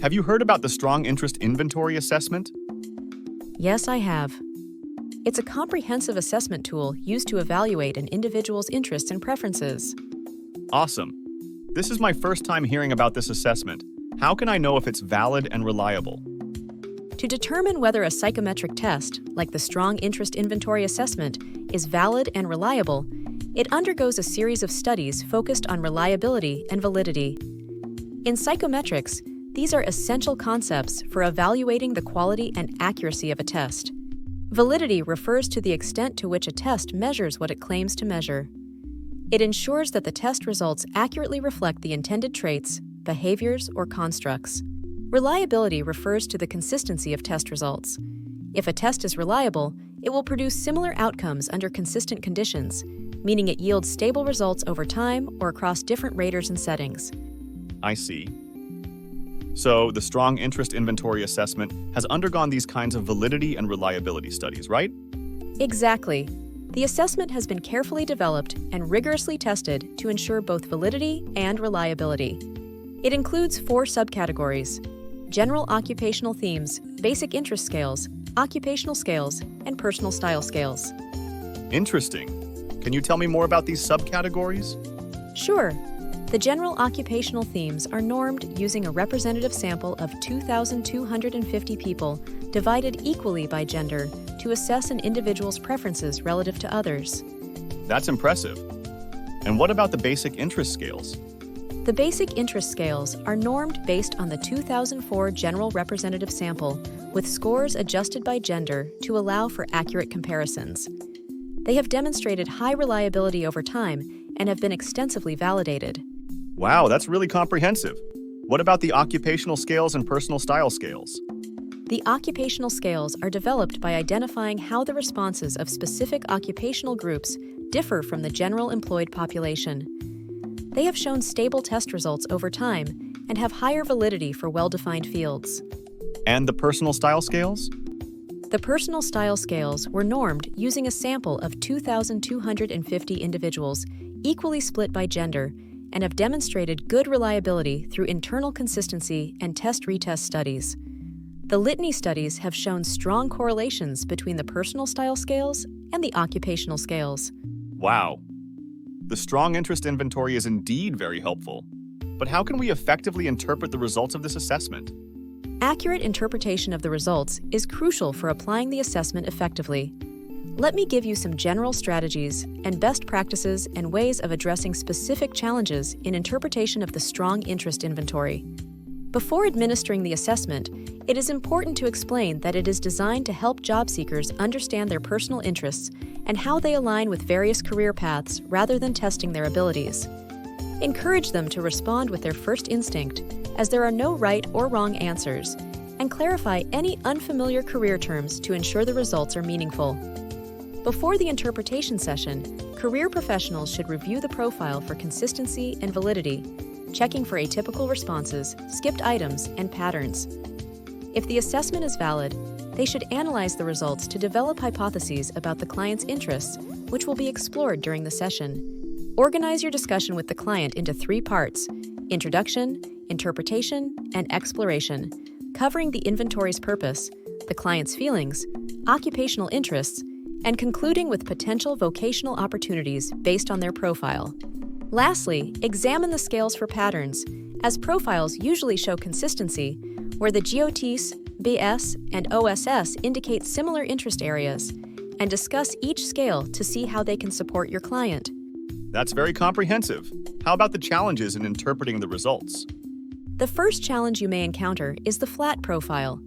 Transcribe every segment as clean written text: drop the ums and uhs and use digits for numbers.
Have you heard about the Strong Interest Inventory Assessment? Yes, I have. It's a comprehensive assessment tool used to evaluate an individual's interests and preferences. Awesome. This is my first time hearing about this assessment. How can I know if it's valid and reliable? To determine whether a psychometric test, like the Strong Interest Inventory Assessment, is valid and reliable, it undergoes a series of studies focused on reliability and validity. In psychometrics, these are essential concepts for evaluating the quality and accuracy of a test. Validity refers to the extent to which a test measures what it claims to measure. It ensures that the test results accurately reflect the intended traits, behaviors, or constructs. Reliability refers to the consistency of test results. If a test is reliable, it will produce similar outcomes under consistent conditions, meaning it yields stable results over time or across different raters and settings. I see. So, the Strong Interest Inventory Assessment has undergone these kinds of validity and reliability studies, right? Exactly. The assessment has been carefully developed and rigorously tested to ensure both validity and reliability. It includes 4 subcategories: general occupational themes, basic interest scales, occupational scales, and personal style scales. Interesting. Can you tell me more about these subcategories? Sure. The general occupational themes are normed using a representative sample of 2,250 people divided equally by gender to assess an individual's preferences relative to others. That's impressive. And what about the basic interest scales? The basic interest scales are normed based on the 2004 general representative sample, with scores adjusted by gender to allow for accurate comparisons. They have demonstrated high reliability over time and have been extensively validated. Wow, that's really comprehensive. What about the occupational scales and personal style scales? The occupational scales are developed by identifying how the responses of specific occupational groups differ from the general employed population. They have shown stable test results over time and have higher validity for well-defined fields. And the personal style scales? The personal style scales were normed using a sample of 2,250 individuals, equally split by gender, and have demonstrated good reliability through internal consistency and test-retest studies. The litany studies have shown strong correlations between the personal style scales and the occupational scales. Wow. The Strong Interest Inventory is indeed very helpful. But how can we effectively interpret the results of this assessment? Accurate interpretation of the results is crucial for applying the assessment effectively. Let me give you some general strategies and best practices and ways of addressing specific challenges in interpretation of the Strong Interest Inventory. Before administering the assessment, it is important to explain that it is designed to help job seekers understand their personal interests and how they align with various career paths rather than testing their abilities. Encourage them to respond with their first instinct, as there are no right or wrong answers, and clarify any unfamiliar career terms to ensure the results are meaningful. Before the interpretation session, career professionals should review the profile for consistency and validity, checking for atypical responses, skipped items, and patterns. If the assessment is valid, they should analyze the results to develop hypotheses about the client's interests, which will be explored during the session. Organize your discussion with the client into 3 parts: introduction, interpretation, and exploration, covering the inventory's purpose, the client's feelings, occupational interests, and concluding with potential vocational opportunities based on their profile. Lastly, examine the scales for patterns, as profiles usually show consistency, where the GOTS, BS, and OSS indicate similar interest areas, and discuss each scale to see how they can support your client. That's very comprehensive. How about the challenges in interpreting the results? The first challenge you may encounter is the flat profile.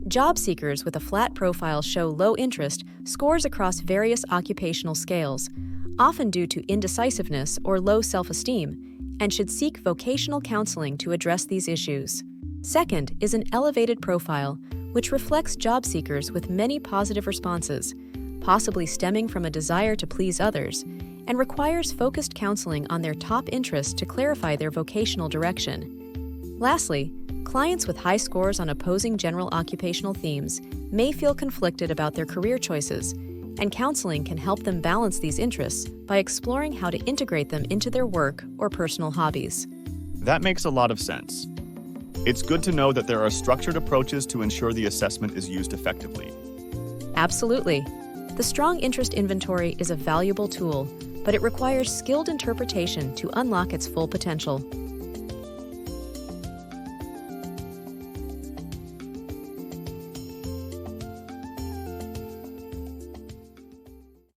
Job seekers with a flat profile show low interest scores across various occupational scales, often due to indecisiveness or low self-esteem, and should seek vocational counseling to address these issues. Second is an elevated profile, which reflects job seekers with many positive responses, possibly stemming from a desire to please others, and requires focused counseling on their top interests to clarify their vocational direction. Lastly, clients with high scores on opposing general occupational themes may feel conflicted about their career choices, and counseling can help them balance these interests by exploring how to integrate them into their work or personal hobbies. That makes a lot of sense. It's good to know that there are structured approaches to ensure the assessment is used effectively. Absolutely. The strong interest inventory is a valuable tool, but it requires skilled interpretation to unlock its full potential.